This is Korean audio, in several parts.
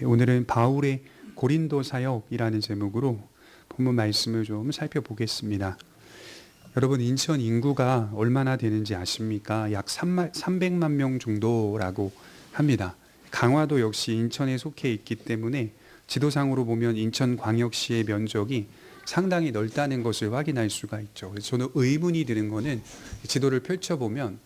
오늘은 바울의 고린도 사역이라는 제목으로 본문 말씀을 좀 살펴보겠습니다. 여러분, 인천 인구가 얼마나 되는지 아십니까? 약 300만 명 정도라고 합니다. 강화도 역시 인천에 속해 있기 때문에 지도상으로 보면 인천광역시의 면적이 상당히 넓다는 것을 확인할 수가 있죠. 그래서 저는 의문이 드는 거는 지도를 펼쳐보면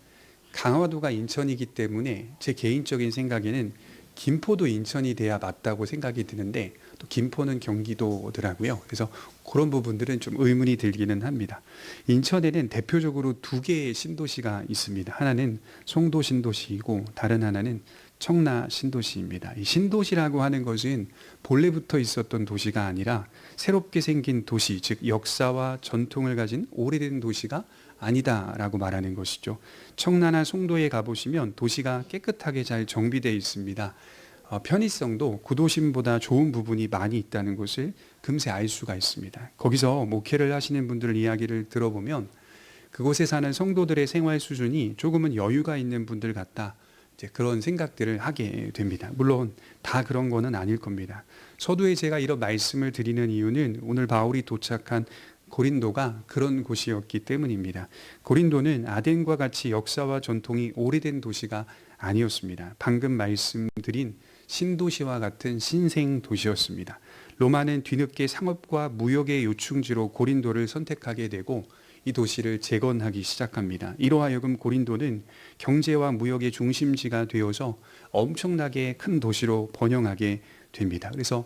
강화도가 인천이기 때문에 제 개인적인 생각에는 김포도 인천이 돼야 맞다고 생각이 드는데 또 김포는 경기도더라고요. 그래서 그런 부분들은 좀 의문이 들기는 합니다. 인천에는 대표적으로 두 개의 신도시가 있습니다. 하나는 송도 신도시이고 다른 하나는 청라 신도시입니다. 이 신도시라고 하는 것은 본래부터 있었던 도시가 아니라 새롭게 생긴 도시, 즉 역사와 전통을 가진 오래된 도시가 아니다라고 말하는 것이죠. 청라나 송도에 가보시면 도시가 깨끗하게 잘 정비되어 있습니다. 편의성도 구도심보다 좋은 부분이 많이 있다는 것을 금세 알 수가 있습니다. 거기서 목회를 하시는 분들 이야기를 들어보면 그곳에 사는 성도들의 생활 수준이 조금은 여유가 있는 분들 같다, 이제 그런 생각들을 하게 됩니다. 물론 다 그런 거는 아닐 겁니다. 서두에 제가 이런 말씀을 드리는 이유는 오늘 바울이 도착한 고린도가 그런 곳이었기 때문입니다. 고린도는 아덴과 같이 역사와 전통이 오래된 도시가 아니었습니다. 방금 말씀드린 신도시와 같은 신생 도시였습니다. 로마는 뒤늦게 상업과 무역의 요충지로 고린도를 선택하게 되고 이 도시를 재건하기 시작합니다. 이로 하여금 고린도는 경제와 무역의 중심지가 되어서 엄청나게 큰 도시로 번영하게 됩니다. 그래서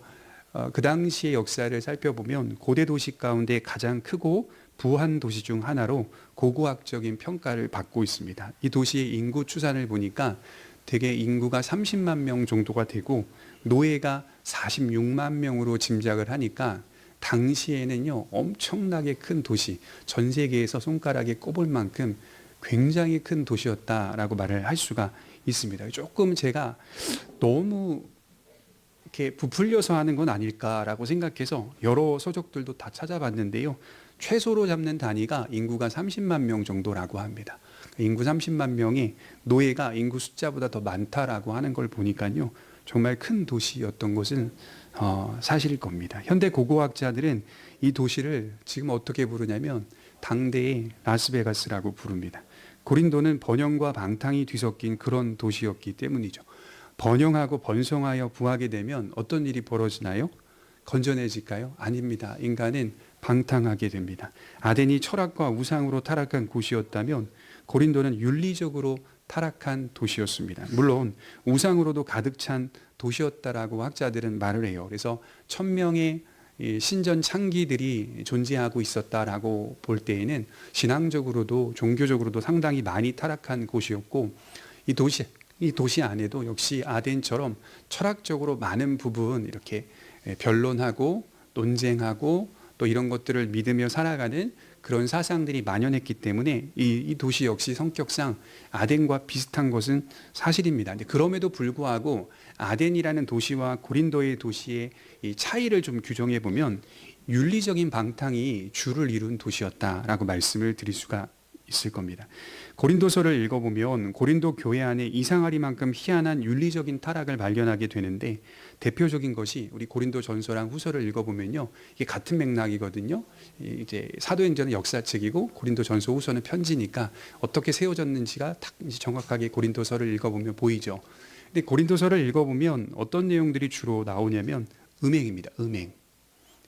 그 당시의 역사를 살펴보면 고대 도시 가운데 가장 크고 부한 도시 중 하나로 고고학적인 평가를 받고 있습니다. 이 도시의 인구 추산을 보니까 대개 인구가 30만 명 정도가 되고 노예가 46만 명으로 짐작을 하니까 당시에는요 엄청나게 큰 도시, 전 세계에서 손가락에 꼽을 만큼 굉장히 큰 도시였다라고 말을 할 수가 있습니다. 조금 제가 너무 이렇게 부풀려서 하는 건 아닐까라고 생각해서 여러 서적들도 다 찾아봤는데요. 최소로 잡는 단위가 인구가 30만 명 정도라고 합니다. 인구 30만 명이 노예가 인구 숫자보다 더 많다라고 하는 걸 보니까요. 정말 큰 도시였던 것은 사실일 겁니다. 현대 고고학자들은 이 도시를 지금 어떻게 부르냐면 당대의 라스베가스라고 부릅니다. 고린도는 번영과 방탕이 뒤섞인 그런 도시였기 때문이죠. 번영하고 번성하여 부하게 되면 어떤 일이 벌어지나요? 건전해질까요? 아닙니다. 인간은 방탕하게 됩니다. 아덴이 철학과 우상으로 타락한 곳이었다면 고린도는 윤리적으로 타락한 도시였습니다. 물론 우상으로도 가득 찬 도시였다라고 학자들은 말을 해요. 그래서 1000명의 신전 창기들이 존재하고 있었다라고 볼 때에는 신앙적으로도 종교적으로도 상당히 많이 타락한 곳이었고 이 도시 안에도 역시 아덴처럼 철학적으로 많은 부분 이렇게 변론하고 논쟁하고 또 이런 것들을 믿으며 살아가는 그런 사상들이 만연했기 때문에 이 도시 역시 성격상 아덴과 비슷한 것은 사실입니다. 그럼에도 불구하고 아덴이라는 도시와 고린도의 도시의 이 차이를 좀 규정해 보면 윤리적인 방탕이 주를 이룬 도시였다라고 말씀을 드릴 수가 있을 겁니다. 고린도서를 읽어보면 고린도 교회 안에 이상하리만큼 희한한 윤리적인 타락을 발견하게 되는데 대표적인 것이 우리 고린도 전서랑 후서를 읽어보면요, 이게 같은 맥락이거든요. 이제 사도행전은 역사책이고 고린도 전서 후서는 편지니까 어떻게 세워졌는지가 딱 정확하게 고린도서를 읽어보면 보이죠. 근데 고린도서를 읽어보면 어떤 내용들이 주로 나오냐면 음행입니다.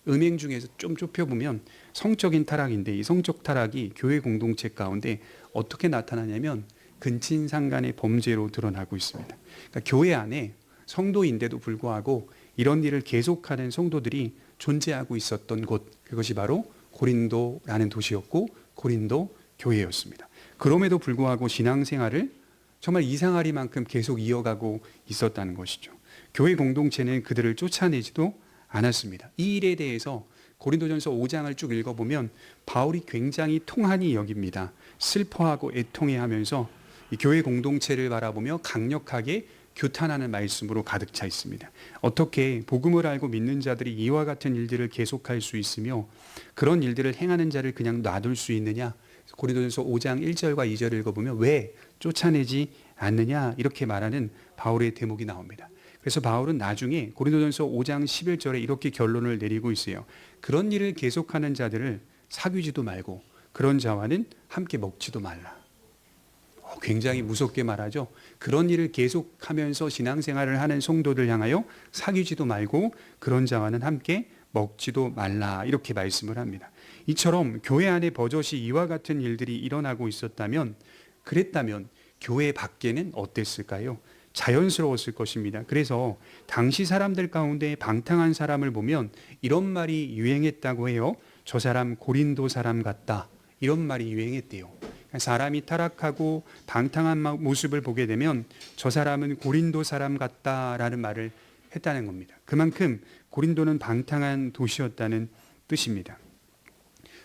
음행 중에서 좀 좁혀보면 성적인 타락인데 이 성적 타락이 교회 공동체 가운데 어떻게 나타나냐면 근친상간의 범죄로 드러나고 있습니다. 그러니까 교회 안에 성도인데도 불구하고 이런 일을 계속하는 성도들이 존재하고 있었던 곳, 그것이 바로 고린도라는 도시였고 고린도 교회였습니다. 그럼에도 불구하고 신앙생활을 정말 이상하리만큼 계속 이어가고 있었다는 것이죠. 교회 공동체는 그들을 쫓아내지도 않았습니다. 이 일에 대해서 고린도전서 5장을 쭉 읽어보면 바울이 굉장히 통한이 여깁니다. 슬퍼하고 애통해하면서 이 교회 공동체를 바라보며 강력하게 규탄하는 말씀으로 가득 차 있습니다. 어떻게 복음을 알고 믿는 자들이 이와 같은 일들을 계속할 수 있으며 그런 일들을 행하는 자를 그냥 놔둘 수 있느냐? 고린도전서 5장 1절과 2절을 읽어보면 왜 쫓아내지 않느냐? 이렇게 말하는 바울의 대목이 나옵니다. 그래서 바울은 나중에 고린도전서 5장 11절에 이렇게 결론을 내리고 있어요. 그런 일을 계속하는 자들을 사귀지도 말고 그런 자와는 함께 먹지도 말라. 굉장히 무섭게 말하죠. 그런 일을 계속하면서 신앙생활을 하는 성도들 향하여 사귀지도 말고 그런 자와는 함께 먹지도 말라, 이렇게 말씀을 합니다. 이처럼 교회 안에 버젓이 이와 같은 일들이 일어나고 있었다면, 그랬다면 교회 밖에는 어땠을까요? 자연스러웠을 것입니다. 그래서 당시 사람들 가운데 방탕한 사람을 보면 이런 말이 유행했다고 해요. 저 사람 고린도 사람 같다, 이런 말이 유행했대요. 사람이 타락하고 방탕한 모습을 보게 되면 저 사람은 고린도 사람 같다라는 말을 했다는 겁니다. 그만큼 고린도는 방탕한 도시였다는 뜻입니다.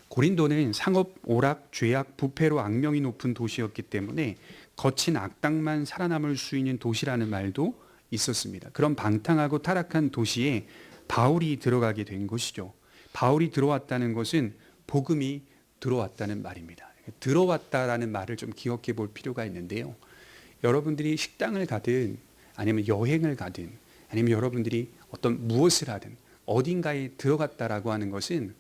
고린도는 상업, 오락, 죄악, 부패로 악명이 높은 도시였기 때문에 거친 악당만 살아남을 수 있는 도시라는 말도 있었습니다. 그런 방탕하고 타락한 도시에 바울이 들어가게 된 것이죠. 바울이 들어왔다는 것은 복음이 들어왔다는 말입니다. 들어왔다라는 말을 좀 기억해 볼 필요가 있는데요. 여러분들이 식당을 가든 아니면 여행을 가든 아니면 여러분들이 어떤 무엇을 하든 어딘가에 들어갔다라고 하는 것은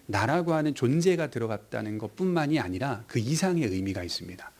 나라고 하는 존재가 들어갔다는 것뿐만이 아니라 그 이상의 의미가 있습니다.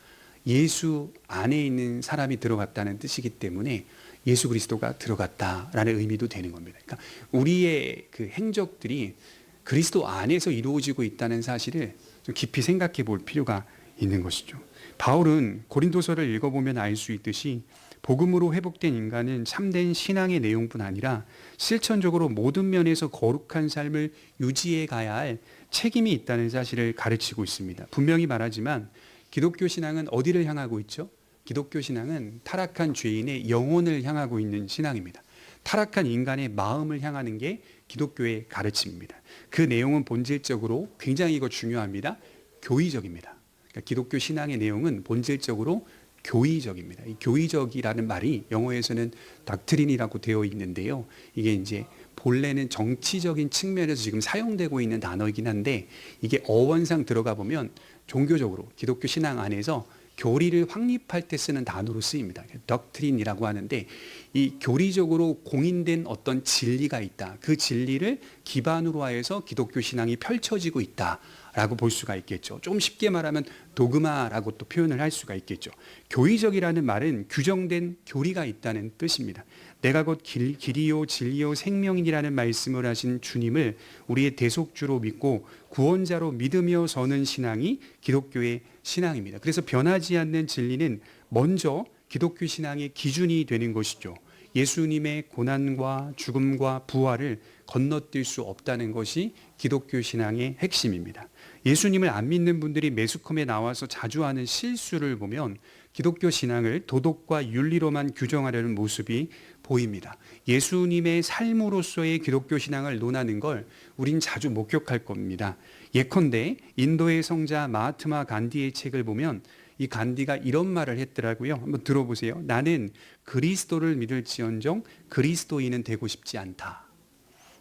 예수 안에 있는 사람이 들어갔다는 뜻이기 때문에 예수 그리스도가 들어갔다라는 의미도 되는 겁니다. 그러니까 우리의 그 행적들이 그리스도 안에서 이루어지고 있다는 사실을 좀 깊이 생각해 볼 필요가 있는 것이죠. 바울은 고린도서를 읽어보면 알 수 있듯이 복음으로 회복된 인간은 참된 신앙의 내용뿐 아니라 실천적으로 모든 면에서 거룩한 삶을 유지해 가야 할 책임이 있다는 사실을 가르치고 있습니다. 분명히 말하지만 기독교 신앙은 어디를 향하고 있죠? 기독교 신앙은 타락한 죄인의 영혼을 향하고 있는 신앙입니다. 타락한 인간의 마음을 향하는 게 기독교의 가르침입니다. 그 내용은 본질적으로 굉장히 이거 중요합니다. 교의적입니다. 그러니까 기독교 신앙의 내용은 본질적으로 교의적입니다. 이 교의적이라는 말이 영어에서는 닥트린이라고 되어 있는데요. 이게 이제 본래는 정치적인 측면에서 지금 사용되고 있는 단어이긴 한데 이게 어원상 들어가 보면 종교적으로 기독교 신앙 안에서 교리를 확립할 때 쓰는 단어로 쓰입니다. 덕트린이라고 하는데 이 교리적으로 공인된 어떤 진리가 있다. 그 진리를 기반으로 하여서 기독교 신앙이 펼쳐지고 있다라고 볼 수가 있겠죠. 좀 쉽게 말하면 도그마라고 또 표현을 할 수가 있겠죠. 교의적이라는 말은 규정된 교리가 있다는 뜻입니다. 내가 곧 길이요 진리요 생명이라는 말씀을 하신 주님을 우리의 대속주로 믿고 구원자로 믿으며 서는 신앙이 기독교의 신앙입니다. 그래서 변하지 않는 진리는 먼저 기독교 신앙의 기준이 되는 것이죠. 예수님의 고난과 죽음과 부활을 건너뛸 수 없다는 것이 기독교 신앙의 핵심입니다. 예수님을 안 믿는 분들이 매스컴에 나와서 자주 하는 실수를 보면 기독교 신앙을 도덕과 윤리로만 규정하려는 모습이 보입니다. 예수님의 삶으로서의 기독교 신앙을 논하는 걸 우린 자주 목격할 겁니다. 예컨대 인도의 성자 마하트마 간디의 책을 보면 이 간디가 이런 말을 했더라고요. 한번 들어보세요. 나는 그리스도를 믿을지언정 그리스도인은 되고 싶지 않다.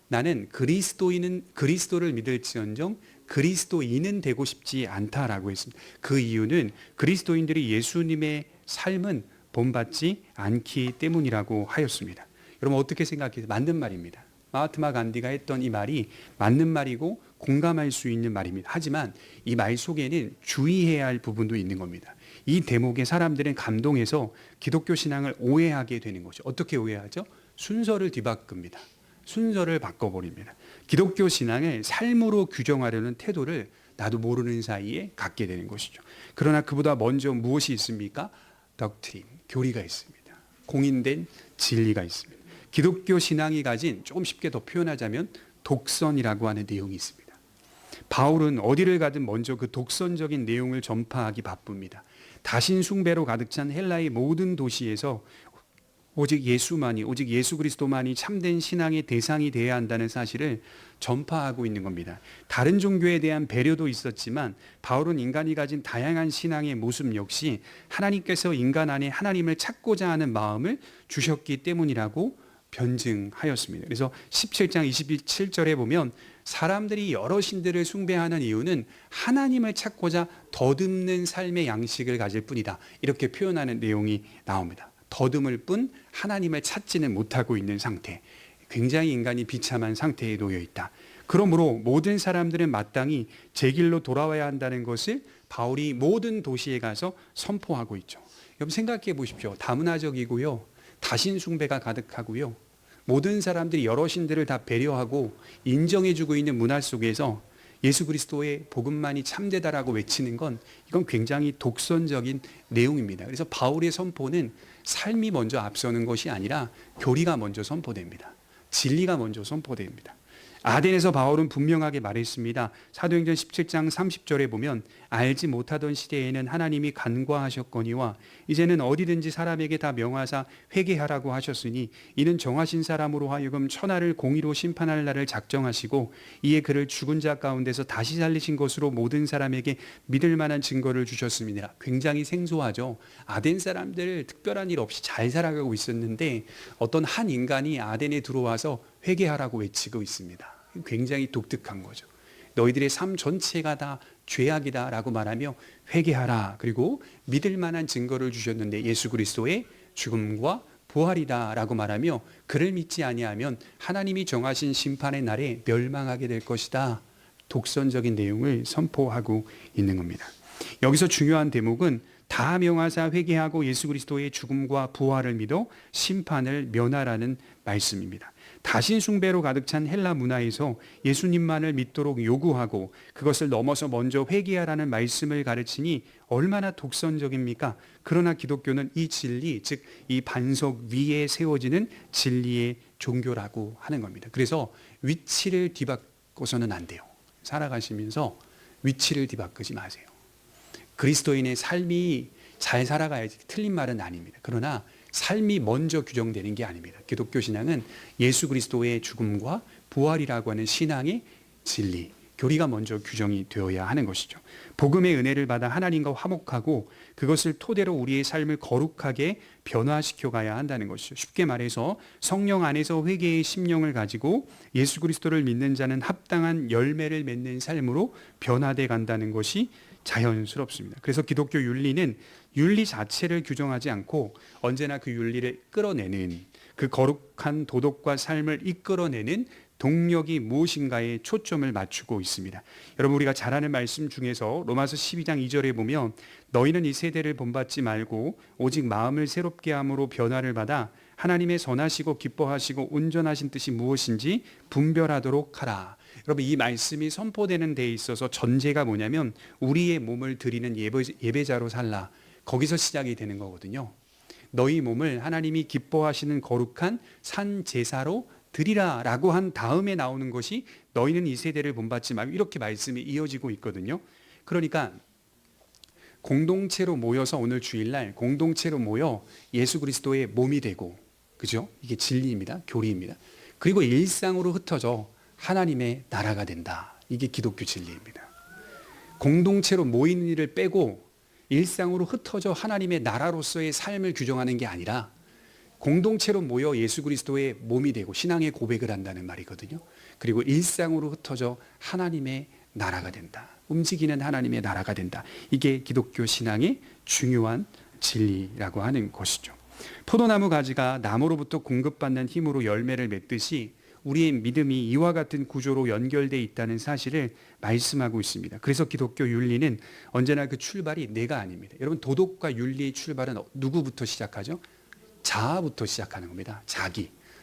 나는 그리스도를 믿을지언정 그리스도인은 되고 싶지 않다라고 했습니다. 그 이유는 그리스도인들이 예수님의 삶은 본받지 않기 때문이라고 하였습니다. 여러분 어떻게 생각해요? 맞는 말입니다. 마하트마 간디가 했던 이 말이 맞는 말이고 공감할 수 있는 말입니다. 하지만 이 말 속에는 주의해야 할 부분도 있는 겁니다. 이 대목에 사람들은 감동해서 기독교 신앙을 오해하게 되는 것이죠. 어떻게 오해하죠? 순서를 뒤바꿉니다. 순서를 바꿔버립니다. 기독교 신앙을 삶으로 규정하려는 태도를 나도 모르는 사이에 갖게 되는 것이죠. 그러나 그보다 먼저 무엇이 있습니까? 덕트린, 교리가 있습니다. 공인된 진리가 있습니다. 기독교 신앙이 가진 조금 쉽게 더 표현하자면 독선이라고 하는 내용이 있습니다. 바울은 어디를 가든 먼저 그 독선적인 내용을 전파하기 바쁩니다. 다신 숭배로 가득 찬 헬라의 모든 도시에서 오직 예수 그리스도만이 참된 신앙의 대상이 되어야 한다는 사실을 전파하고 있는 겁니다. 다른 종교에 대한 배려도 있었지만 바울은 인간이 가진 다양한 신앙의 모습 역시 하나님께서 인간 안에 하나님을 찾고자 하는 마음을 주셨기 때문이라고 변증하였습니다. 그래서 17장 27절에 보면 사람들이 여러 신들을 숭배하는 이유는 하나님을 찾고자 더듬는 삶의 양식을 가질 뿐이다. 이렇게 표현하는 내용이 나옵니다. 더듬을 뿐 하나님을 찾지는 못하고 있는 상태. 굉장히 인간이 비참한 상태에 놓여 있다. 그러므로 모든 사람들은 마땅히 제 길로 돌아와야 한다는 것을 바울이 모든 도시에 가서 선포하고 있죠. 여러분 생각해 보십시오. 다문화적이고요. 다신 숭배가 가득하고요. 모든 사람들이 여러 신들을 다 배려하고 인정해주고 있는 문화 속에서 예수 그리스도의 복음만이 참되다라고 외치는 건 이건 굉장히 독선적인 내용입니다. 그래서 바울의 선포는 삶이 먼저 앞서는 것이 아니라 교리가 먼저 선포됩니다. 진리가 먼저 선포됩니다. 아덴에서 바울은 분명하게 말했습니다. 사도행전 17장 30절에 보면 알지 못하던 시대에는 하나님이 간과하셨거니와 이제는 어디든지 사람에게 다 명하사 회개하라고 하셨으니 이는 정하신 사람으로 하여금 천하를 공의로 심판할 날을 작정하시고 이에 그를 죽은 자 가운데서 다시 살리신 것으로 모든 사람에게 믿을 만한 증거를 주셨습니다. 굉장히 생소하죠. 아덴 사람들 특별한 일 없이 잘 살아가고 있었는데 어떤 한 인간이 아덴에 들어와서 회개하라고 외치고 있습니다. 굉장히 독특한 거죠. 너희들의 삶 전체가 다 죄악이다라고 말하며 회개하라. 그리고 믿을 만한 증거를 주셨는데 예수 그리스도의 죽음과 부활이다라고 말하며 그를 믿지 아니하면 하나님이 정하신 심판의 날에 멸망하게 될 것이다. 독선적인 내용을 선포하고 있는 겁니다. 여기서 중요한 대목은 다 명하사 회개하고 예수 그리스도의 죽음과 부활을 믿어 심판을 면하라는 말씀입니다. 다신 숭배로 가득 찬 헬라 문화에서 예수님만을 믿도록 요구하고 그것을 넘어서 먼저 회개하라는 말씀을 가르치니 얼마나 독선적입니까? 그러나 기독교는 이 진리, 즉 이 반석 위에 세워지는 진리의 종교라고 하는 겁니다. 그래서 위치를 뒤바꿔서는 안 돼요. 살아가시면서 위치를 뒤바꾸지 마세요. 그리스도인의 삶이 잘 살아가야지 틀린 말은 아닙니다. 그러나 삶이 먼저 규정되는 게 아닙니다. 기독교 신앙은 예수 그리스도의 죽음과 부활이라고 하는 신앙의 진리, 교리가 먼저 규정이 되어야 하는 것이죠. 복음의 은혜를 받아 하나님과 화목하고 그것을 토대로 우리의 삶을 거룩하게 변화시켜 가야 한다는 것이죠. 쉽게 말해서 성령 안에서 회개의 심령을 가지고 예수 그리스도를 믿는 자는 합당한 열매를 맺는 삶으로 변화돼 간다는 것이 자연스럽습니다. 그래서 기독교 윤리는 윤리 자체를 규정하지 않고 언제나 그 윤리를 끌어내는, 그 거룩한 도덕과 삶을 이끌어내는 동력이 무엇인가에 초점을 맞추고 있습니다. 여러분 우리가 잘 아는 말씀 중에서 로마서 12장 2절에 보면 너희는 이 세대를 본받지 말고 오직 마음을 새롭게 함으로 변화를 받아 하나님의 선하시고 기뻐하시고 온전하신 뜻이 무엇인지 분별하도록 하라. 여러분 이 말씀이 선포되는 데 있어서 전제가 뭐냐면 우리의 몸을 드리는 예배자로 살라. 거기서 시작이 되는 거거든요. 너희 몸을 하나님이 기뻐하시는 거룩한 산 제사로 드리라 라고 한 다음에 나오는 것이 너희는 이 세대를 본받지 말고 이렇게 말씀이 이어지고 있거든요. 그러니까 공동체로 모여서 오늘 주일날 공동체로 모여 예수 그리스도의 몸이 되고, 그죠? 이게 진리입니다. 교리입니다. 그리고 일상으로 흩어져 하나님의 나라가 된다. 이게 기독교 진리입니다. 공동체로 모이는 일을 빼고 일상으로 흩어져 하나님의 나라로서의 삶을 규정하는 게 아니라 공동체로 모여 예수 그리스도의 몸이 되고 신앙의 고백을 한다는 말이거든요. 그리고 일상으로 흩어져 하나님의 나라가 된다. 움직이는 하나님의 나라가 된다. 이게 기독교 신앙의 중요한 진리라고 하는 것이죠. 포도나무 가지가 나무로부터 공급받는 힘으로 열매를 맺듯이 우리의 믿음이 이와 같은 구조로 연결되어 있다는 사실을 말씀하고 있습니다. 그래서 기독교 윤리는 언제나 그 출발이 내가 아닙니다. 여러분 도덕과 윤리의 출발은 누구부터 시작하죠? 자아부터 시작하는 겁니다.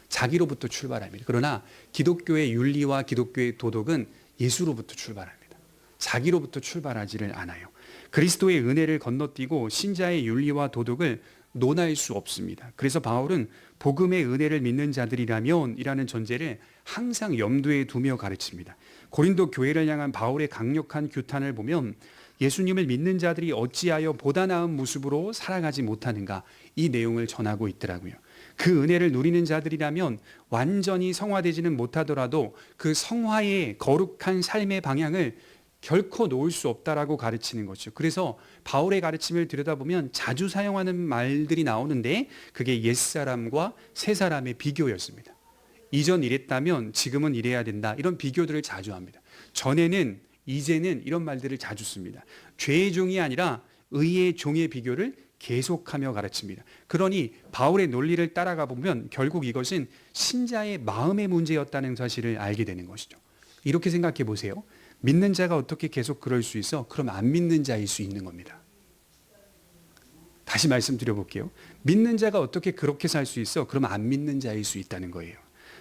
자기로부터 출발합니다. 그러나 기독교의 윤리와 기독교의 도덕은 예수로부터 출발합니다. 자기로부터 출발하지를 않아요. 그리스도의 은혜를 건너뛰고 신자의 윤리와 도덕을 논할 수 없습니다. 그래서 바울은 복음의 은혜를 믿는 자들이라면 이라는 전제를 항상 염두에 두며 가르칩니다. 고린도 교회를 향한 바울의 강력한 규탄을 보면 예수님을 믿는 자들이 어찌하여 보다 나은 모습으로 살아가지 못하는가, 이 내용을 전하고 있더라고요. 그 은혜를 누리는 자들이라면 완전히 성화되지는 못하더라도 그 성화의 거룩한 삶의 방향을 결코 놓을 수 없다라고 가르치는 거죠. 그래서 바울의 가르침을 들여다보면 자주 사용하는 말들이 나오는데 그게 옛사람과 새사람의 비교였습니다. 이전 이랬다면 지금은 이래야 된다. 이런 비교들을 자주 합니다. 전에는, 이제는 이런 말들을 자주 씁니다. 죄의 종이 아니라 의의 종의 비교를 계속하며 가르칩니다. 그러니 바울의 논리를 따라가 보면 결국 이것은 신자의 마음의 문제였다는 사실을 알게 되는 것이죠. 이렇게 생각해 보세요. 믿는 자가 어떻게 계속 그럴 수 있어? 그럼 안 믿는 자일 수 있는 겁니다. 다시 말씀드려 볼게요. 믿는 자가 어떻게 그렇게 살 수 있어? 그럼 안 믿는 자일 수 있다는 거예요.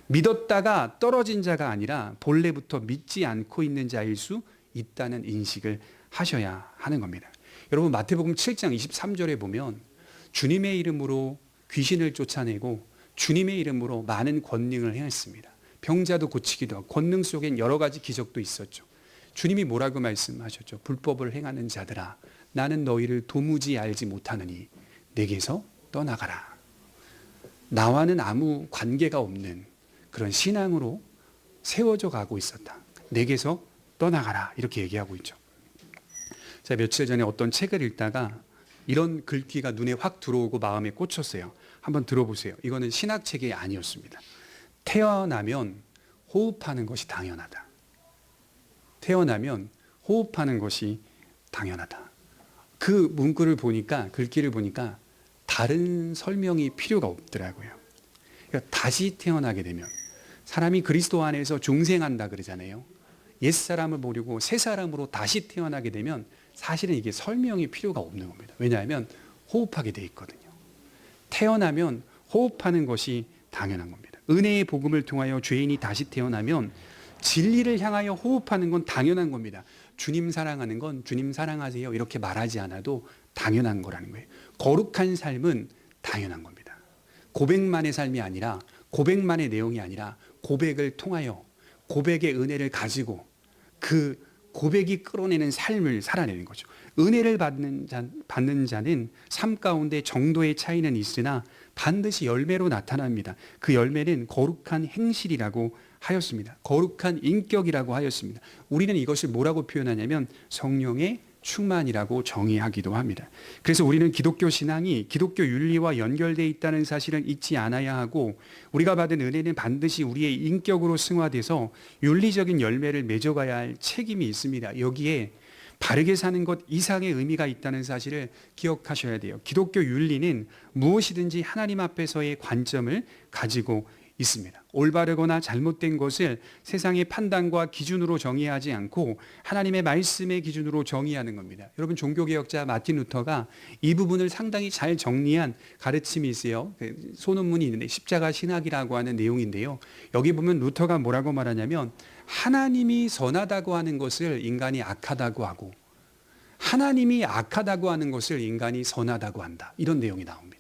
믿었다가 떨어진 자가 아니라 본래부터 믿지 않고 있는 자일 수 있다는 인식을 하셔야 하는 겁니다. 여러분 마태복음 7장 23절에 보면 주님의 이름으로 귀신을 쫓아내고 주님의 이름으로 많은 권능을 행했습니다. 병자도 고치기도 하고 권능 속엔 여러 가지 기적도 있었죠. 주님이 뭐라고 말씀하셨죠? 불법을 행하는 자들아, 나는 너희를 도무지 알지 못하느니 내게서 떠나가라. 나와는 아무 관계가 없는 그런 신앙으로 세워져 가고 있었다. 내게서 떠나가라. 이렇게 얘기하고 있죠. 제가 며칠 전에 어떤 책을 읽다가 이런 글귀가 눈에 확 들어오고 마음에 꽂혔어요. 한번 들어보세요. 이거는 신학책이 아니었습니다. 태어나면 호흡하는 것이 당연하다. 태어나면 호흡하는 것이 당연하다. 그 문구를 보니까, 글귀를 보니까 다른 설명이 필요가 없더라고요. 그러니까 다시 태어나게 되면 사람이 그리스도 안에서 중생한다 그러잖아요. 옛사람을 버리고 새 사람으로 다시 태어나게 되면 사실은 이게 설명이 필요가 없는 겁니다. 왜냐하면 호흡하게 돼 있거든요. 태어나면 호흡하는 것이 당연한 겁니다. 은혜의 복음을 통하여 죄인이 다시 태어나면 진리를 향하여 호흡하는 건 당연한 겁니다. 주님 사랑하는 건 주님 사랑하세요 이렇게 말하지 않아도 당연한 거라는 거예요. 거룩한 삶은 당연한 겁니다. 고백만의 삶이 아니라, 고백만의 내용이 아니라 고백을 통하여 고백의 은혜를 가지고 그 고백이 끌어내는 삶을 살아내는 거죠. 은혜를 받는 자는 삶 가운데 정도의 차이는 있으나 반드시 열매로 나타납니다. 그 열매는 거룩한 행실이라고 하였습니다. 거룩한 인격이라고 하였습니다. 우리는 이것을 뭐라고 표현하냐면 성령의 충만이라고 정의하기도 합니다. 그래서 우리는 기독교 신앙이 기독교 윤리와 연결되어 있다는 사실을 잊지 않아야 하고, 우리가 받은 은혜는 반드시 우리의 인격으로 승화돼서 윤리적인 열매를 맺어가야 할 책임이 있습니다. 여기에 바르게 사는 것 이상의 의미가 있다는 사실을 기억하셔야 돼요. 기독교 윤리는 무엇이든지 하나님 앞에서의 관점을 가지고 있습니다. 올바르거나 잘못된 것을 세상의 판단과 기준으로 정의하지 않고 하나님의 말씀의 기준으로 정의하는 겁니다. 여러분, 종교개혁자 마틴 루터가 이 부분을 상당히 잘 정리한 가르침이 있어요. 소논문이 있는데 십자가 신학이라고 하는 내용인데요. 여기 보면 루터가 뭐라고 말하냐면 하나님이 선하다고 하는 것을 인간이 악하다고 하고 하나님이 악하다고 하는 것을 인간이 선하다고 한다. 이런 내용이 나옵니다.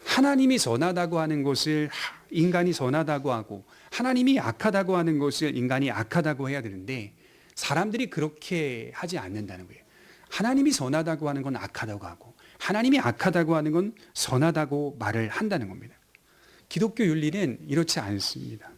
하나님이 선하다고 하는 것을 인간이 선하다고 하고 하나님이 악하다고 하는 것을 인간이 악하다고 해야 되는데 사람들이 그렇게 하지 않는다는 거예요. 하나님이 선하다고 하는 건 악하다고 하고 하나님이 악하다고 하는 건 선하다고 말을 한다는 겁니다. 기독교 윤리는 이렇지 않습니다.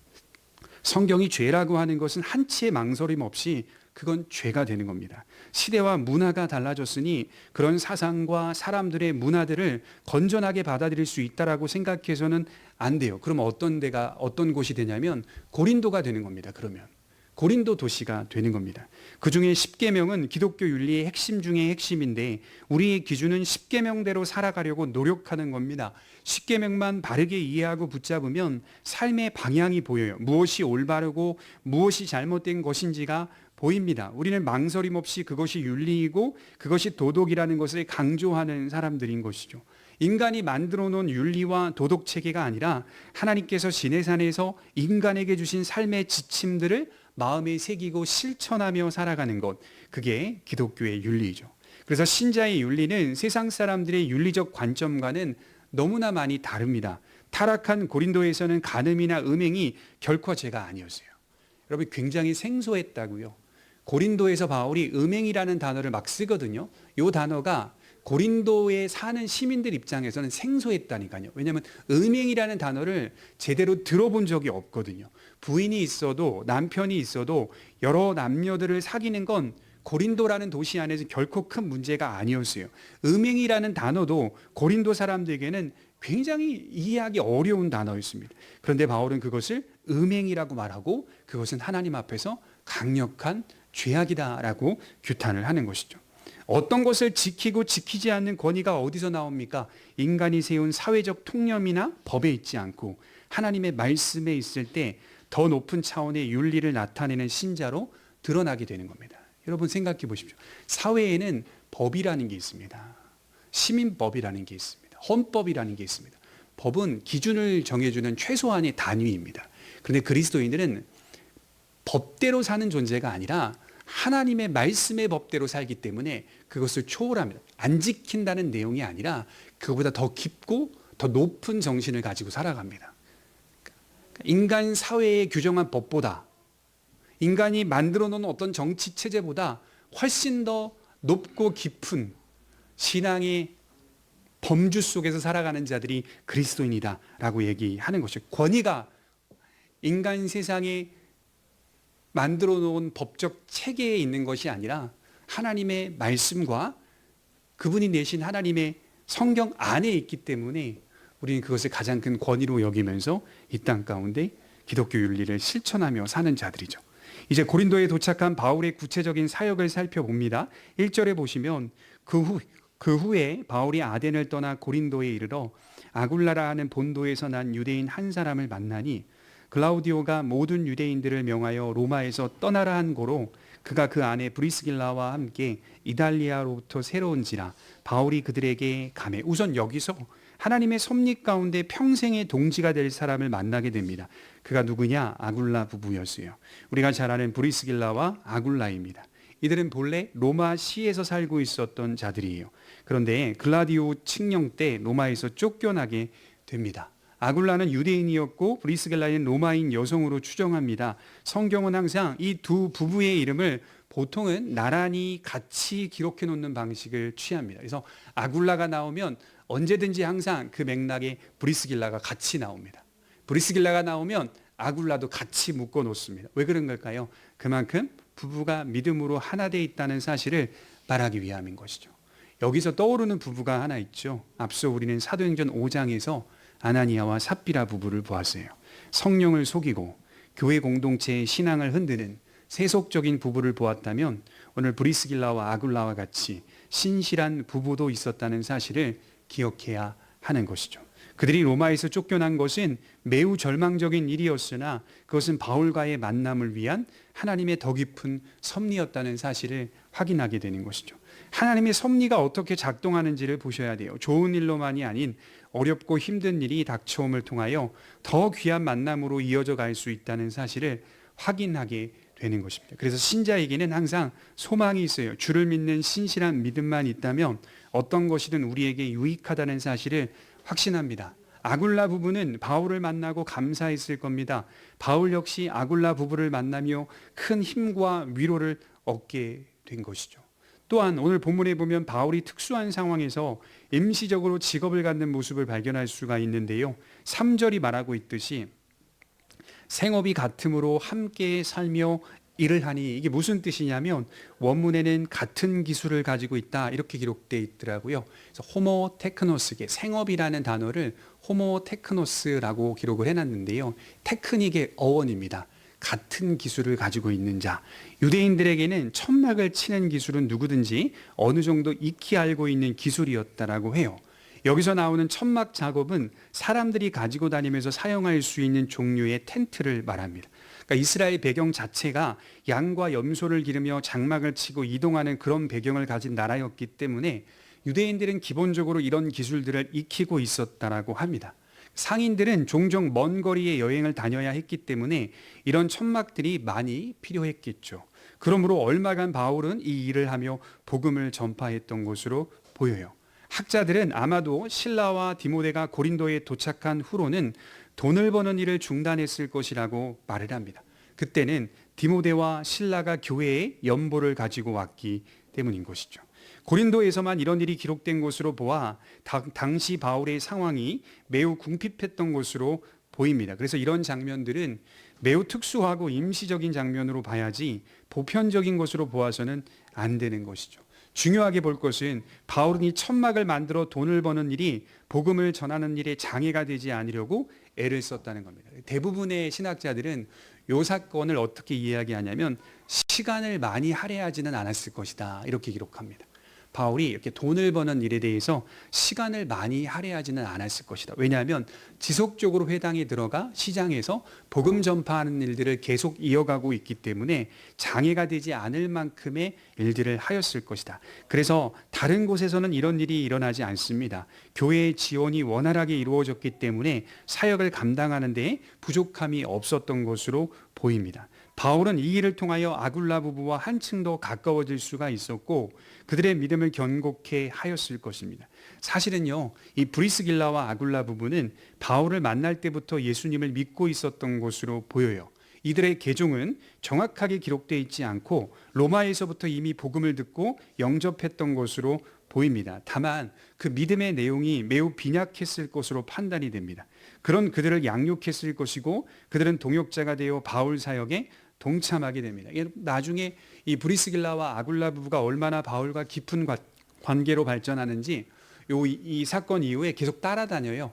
성경이 죄라고 하는 것은 한치의 망설임 없이 그건 죄가 되는 겁니다. 시대와 문화가 달라졌으니 그런 사상과 사람들의 문화들을 건전하게 받아들일 수 있다라고 생각해서는 안 돼요. 그럼 어떤 곳이 되냐면 고린도가 되는 겁니다. 그러면 고린도 도시가 되는 겁니다. 그중에 십계명은 기독교 윤리의 핵심 중의 핵심인데 우리의 기준은 십계명대로 살아가려고 노력하는 겁니다. 십계명만 바르게 이해하고 붙잡으면 삶의 방향이 보여요. 무엇이 올바르고 무엇이 잘못된 것인지가 보입니다. 우리는 망설임 없이 그것이 윤리이고 그것이 도덕이라는 것을 강조하는 사람들인 것이죠. 인간이 만들어 놓은 윤리와 도덕 체계가 아니라 하나님께서 시내산에서 인간에게 주신 삶의 지침들을 마음에 새기고 실천하며 살아가는 것, 그게 기독교의 윤리죠. 그래서 신자의 윤리는 세상 사람들의 윤리적 관점과는 너무나 많이 다릅니다. 타락한 고린도에서는 간음이나 음행이 결코 죄가 아니었어요. 여러분, 굉장히 생소했다고요. 고린도에서 바울이 음행이라는 단어를 막 쓰거든요. 이 단어가 고린도에 사는 시민들 입장에서는 생소했다니까요. 왜냐하면 음행이라는 단어를 제대로 들어본 적이 없거든요. 부인이 있어도 남편이 있어도 여러 남녀들을 사귀는 건 고린도라는 도시 안에서 결코 큰 문제가 아니었어요. 음행이라는 단어도 고린도 사람들에게는 굉장히 이해하기 어려운 단어였습니다. 그런데 바울은 그것을 음행이라고 말하고 그것은 하나님 앞에서 강력한 죄악이다라고 규탄을 하는 것이죠. 어떤 것을 지키고 지키지 않는 권위가 어디서 나옵니까? 인간이 세운 사회적 통념이나 법에 있지 않고 하나님의 말씀에 있을 때 더 높은 차원의 윤리를 나타내는 신자로 드러나게 되는 겁니다. 여러분 생각해 보십시오. 사회에는 법이라는 게 있습니다. 시민법이라는 게 있습니다. 헌법이라는 게 있습니다. 법은 기준을 정해주는 최소한의 단위입니다. 그런데 그리스도인들은 법대로 사는 존재가 아니라 하나님의 말씀의 법대로 살기 때문에 그것을 초월합니다. 안 지킨다는 내용이 아니라 그보다 더 깊고 더 높은 정신을 가지고 살아갑니다. 인간 사회에 규정한 법보다, 인간이 만들어 놓은 어떤 정치 체제보다 훨씬 더 높고 깊은 신앙의 범주 속에서 살아가는 자들이 그리스도인이다라고 얘기하는 것이죠. 권위가 인간 세상에 만들어 놓은 법적 체계에 있는 것이 아니라 하나님의 말씀과 그분이 내신 하나님의 성경 안에 있기 때문에 우리는 그것을 가장 큰 권위로 여기면서 이 땅 가운데 기독교 윤리를 실천하며 사는 자들이죠. 이제 고린도에 도착한 바울의 구체적인 사역을 살펴봅니다. 1절에 보시면 그 후에 바울이 아덴을 떠나 고린도에 이르러 아굴라라 하는 본도에서 난 유대인 한 사람을 만나니 글라우디오가 모든 유대인들을 명하여 로마에서 떠나라 한 고로 그가 그 안에 브리스길라와 함께 이달리아로부터 새로운지라 바울이 그들에게 가매. 우선 여기서 하나님의 섭리 가운데 평생의 동지가 될 사람을 만나게 됩니다. 그가 누구냐? 아굴라 부부였어요. 우리가 잘 아는 브리스길라와 아굴라입니다. 이들은 본래 로마 시에서 살고 있었던 자들이에요. 그런데 글라디오 칙령 때 로마에서 쫓겨나게 됩니다. 아굴라는 유대인이었고 브리스길라는 로마인 여성으로 추정합니다. 성경은 항상 이 두 부부의 이름을 보통은 나란히 같이 기록해 놓는 방식을 취합니다. 그래서 아굴라가 나오면 언제든지 항상 그 맥락에 브리스길라가 같이 나옵니다. 브리스길라가 나오면 아굴라도 같이 묶어 놓습니다. 왜 그런 걸까요? 그만큼 부부가 믿음으로 하나 되어 있다는 사실을 말하기 위함인 것이죠. 여기서 떠오르는 부부가 하나 있죠. 앞서 우리는 사도행전 5장에서 아나니아와 삽비라 부부를 보았어요. 성령을 속이고 교회 공동체의 신앙을 흔드는 세속적인 부부를 보았다면 오늘 브리스길라와 아굴라와 같이 신실한 부부도 있었다는 사실을 기억해야 하는 것이죠. 그들이 로마에서 쫓겨난 것은 매우 절망적인 일이었으나 그것은 바울과의 만남을 위한 하나님의 더 깊은 섭리였다는 사실을 확인하게 되는 것이죠. 하나님의 섭리가 어떻게 작동하는지를 보셔야 돼요. 좋은 일로만이 아닌 어렵고 힘든 일이 닥쳐옴을 통하여 더 귀한 만남으로 이어져 갈 수 있다는 사실을 확인하게 되는 것입니다. 그래서 신자에게는 항상 소망이 있어요. 주를 믿는 신실한 믿음만 있다면 어떤 것이든 우리에게 유익하다는 사실을 확신합니다. 아굴라 부부는 바울을 만나고 감사했을 겁니다. 바울 역시 아굴라 부부를 만나며 큰 힘과 위로를 얻게 된 것이죠. 또한 오늘 본문에 보면 바울이 특수한 상황에서 임시적으로 직업을 갖는 모습을 발견할 수가 있는데요. 3절이 말하고 있듯이 생업이 같음으로 함께 살며 일을 하니, 이게 무슨 뜻이냐면 원문에는 같은 기술을 가지고 있다 이렇게 기록되어 있더라고요. 그래서 호모테크노스, 생업이라는 단어를 호모테크노스라고 기록을 해놨는데요. 테크닉의 어원입니다. 같은 기술을 가지고 있는 자. 유대인들에게는 천막을 치는 기술은 누구든지 어느 정도 익히 알고 있는 기술이었다라고 해요. 여기서 나오는 천막 작업은 사람들이 가지고 다니면서 사용할 수 있는 종류의 텐트를 말합니다. 그러니까 이스라엘 배경 자체가 양과 염소를 기르며 장막을 치고 이동하는 그런 배경을 가진 나라였기 때문에 유대인들은 기본적으로 이런 기술들을 익히고 있었다라고 합니다. 상인들은 종종 먼 거리의 여행을 다녀야 했기 때문에 이런 천막들이 많이 필요했겠죠. 그러므로 얼마간 바울은 이 일을 하며 복음을 전파했던 것으로 보여요. 학자들은 아마도 실라와 디모데가 고린도에 도착한 후로는 돈을 버는 일을 중단했을 것이라고 말을 합니다. 그때는 디모데와 실라가 교회에 연보를 가지고 왔기 때문인 것이죠. 고린도에서만 이런 일이 기록된 것으로 보아 당시 바울의 상황이 매우 궁핍했던 것으로 보입니다. 그래서 이런 장면들은 매우 특수하고 임시적인 장면으로 봐야지 보편적인 것으로 보아서는 안 되는 것이죠. 중요하게 볼 것은 바울은 이 천막을 만들어 돈을 버는 일이 복음을 전하는 일에 장애가 되지 않으려고 애를 썼다는 겁니다. 대부분의 신학자들은 이 사건을 어떻게 이야기하냐면 시간을 많이 할애하지는 않았을 것이다 이렇게 기록합니다. 바울이 이렇게 돈을 버는 일에 대해서 시간을 많이 할애하지는 않았을 것이다. 왜냐하면 지속적으로 회당에 들어가 시장에서 복음 전파하는 일들을 계속 이어가고 있기 때문에 장애가 되지 않을 만큼의 일들을 하였을 것이다. 그래서 다른 곳에서는 이런 일이 일어나지 않습니다. 교회의 지원이 원활하게 이루어졌기 때문에 사역을 감당하는 데에 부족함이 없었던 것으로 보입니다. 바울은 이 일을 통하여 아굴라 부부와 한층 더 가까워질 수가 있었고 그들의 믿음을 견고케 하였을 것입니다. 사실은요, 이 브리스길라와 아굴라 부부는 바울을 만날 때부터 예수님을 믿고 있었던 것으로 보여요. 이들의 계종은 정확하게 기록되어 있지 않고 로마에서부터 이미 복음을 듣고 영접했던 것으로 보입니다. 다만 그 믿음의 내용이 매우 빈약했을 것으로 판단이 됩니다. 그런 그들을 양육했을 것이고 그들은 동역자가 되어 바울 사역에 동참하게 됩니다. 나중에 이 브리스길라와 아굴라 부부가 얼마나 바울과 깊은 관계로 발전하는지 이 사건 이후에 계속 따라다녀요.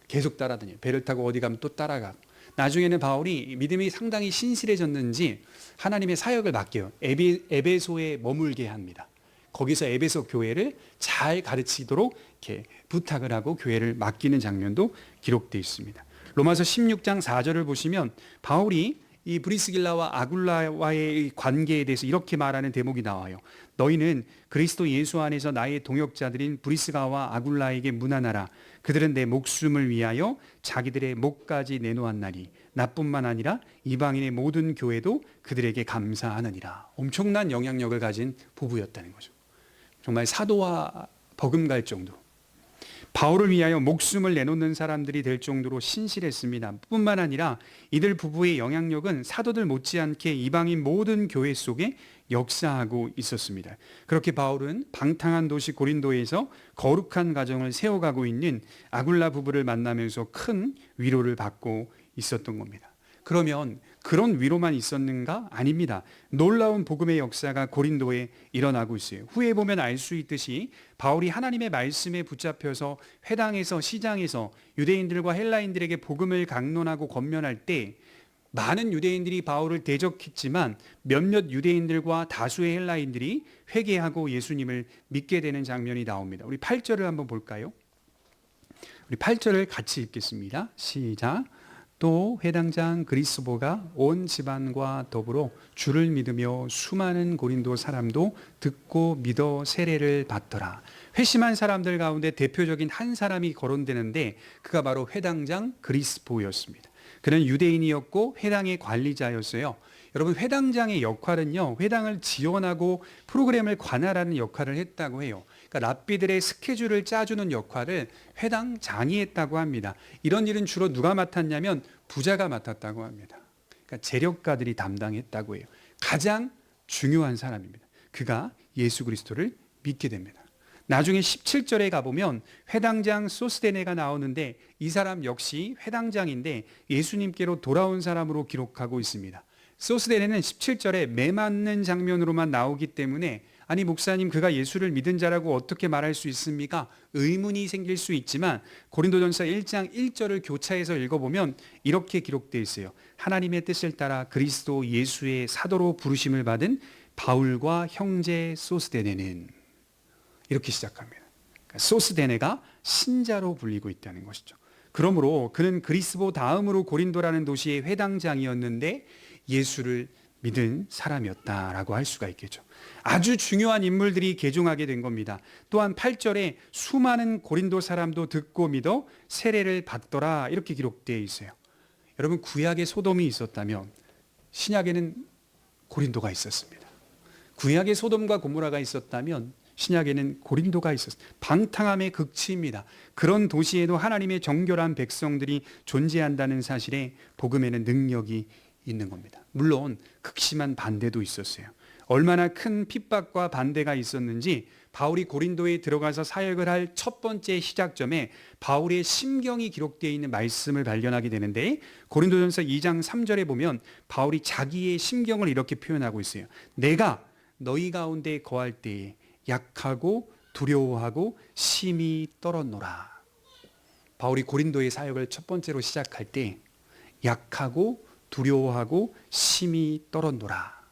계속 따라다녀요. 배를 타고 어디 가면 또 따라가고. 나중에는 바울이 믿음이 상당히 신실해졌는지 하나님의 사역을 맡겨요. 에베소에 머물게 합니다. 거기서 에베소 교회를 잘 가르치도록 이렇게 부탁을 하고 교회를 맡기는 장면도 기록되어 있습니다. 로마서 16장 4절을 보시면 바울이 이 브리스길라와 아굴라와의 관계에 대해서 이렇게 말하는 대목이 나와요. 너희는 그리스도 예수 안에서 나의 동역자들인 브리스가와 아굴라에게 문안하라. 그들은 내 목숨을 위하여 자기들의 목까지 내놓았나니 나뿐만 아니라 이방인의 모든 교회도 그들에게 감사하느니라. 엄청난 영향력을 가진 부부였다는 거죠. 정말 사도와 버금갈 정도. 바울을 위하여 목숨을 내놓는 사람들이 될 정도로 신실했습니다. 뿐만 아니라 이들 부부의 영향력은 사도들 못지않게 이방인 모든 교회 속에 역사하고 있었습니다. 그렇게 바울은 방탕한 도시 고린도에서 거룩한 가정을 세워가고 있는 아굴라 부부를 만나면서 큰 위로를 받고 있었던 겁니다. 그러면 그런 위로만 있었는가? 아닙니다. 놀라운 복음의 역사가 고린도에 일어나고 있어요. 후에 보면 알 수 있듯이 바울이 하나님의 말씀에 붙잡혀서 회당에서 시장에서 유대인들과 헬라인들에게 복음을 강론하고 권면할 때 많은 유대인들이 바울을 대적했지만 몇몇 유대인들과 다수의 헬라인들이 회개하고 예수님을 믿게 되는 장면이 나옵니다. 우리 8절을 한번 볼까요? 우리 8절을 같이 읽겠습니다. 시작. 또 회당장 그리스보가 온 집안과 더불어 주를 믿으며 수많은 고린도 사람도 듣고 믿어 세례를 받더라. 회심한 사람들 가운데 대표적인 한 사람이 거론되는데 그가 바로 회당장 그리스보였습니다. 그는 유대인이었고 회당의 관리자였어요. 여러분, 회당장의 역할은요, 회당을 지원하고 프로그램을 관할하는 역할을 했다고 해요. 그러니까 랍비들의 스케줄을 짜주는 역할을 회당장이 했다고 합니다. 이런 일은 주로 누가 맡았냐면 부자가 맡았다고 합니다. 그러니까 재력가들이 담당했다고 해요. 가장 중요한 사람입니다. 그가 예수 그리스도를 믿게 됩니다. 나중에 17절에 가보면 회당장 소스데네가 나오는데 이 사람 역시 회당장인데 예수님께로 돌아온 사람으로 기록하고 있습니다. 소스데네는 17절에 매 맞는 장면으로만 나오기 때문에 아니 목사님 그가 예수를 믿은 자라고 어떻게 말할 수 있습니까? 의문이 생길 수 있지만 고린도전서 1장 1절을 교차해서 읽어보면 이렇게 기록되어 있어요. 하나님의 뜻을 따라 그리스도 예수의 사도로 부르심을 받은 바울과 형제 소스데네는 이렇게 시작합니다. 그러니까 소스데네가 신자로 불리고 있다는 것이죠. 그러므로 그는 그리스보 다음으로 고린도라는 도시의 회당장이었는데 예수를 믿은 사람이었다라고 할 수가 있겠죠. 아주 중요한 인물들이 개종하게 된 겁니다. 또한 8절에 수많은 고린도 사람도 듣고 믿어 세례를 받더라 이렇게 기록되어 있어요. 여러분, 구약에 소돔이 있었다면 신약에는 고린도가 있었습니다. 구약에 소돔과 고모라가 있었다면 신약에는 고린도가 있었습니다. 방탕함의 극치입니다. 그런 도시에도 하나님의 정결한 백성들이 존재한다는 사실에 복음에는 능력이 있는 겁니다. 물론 극심한 반대도 있었어요. 얼마나 큰 핍박과 반대가 있었는지 바울이 고린도에 들어가서 사역을 할 첫 번째 시작점에 바울의 심경이 기록되어 있는 말씀을 발견하게 되는데 고린도전서 2장 3절에 보면 바울이 자기의 심경을 이렇게 표현하고 있어요. 내가 너희 가운데 거할 때에 약하고 두려워하고 심히 떨었노라. 바울이 고린도의 사역을 첫 번째로 시작할 때 약하고 두려워하고 심히 떨었노라.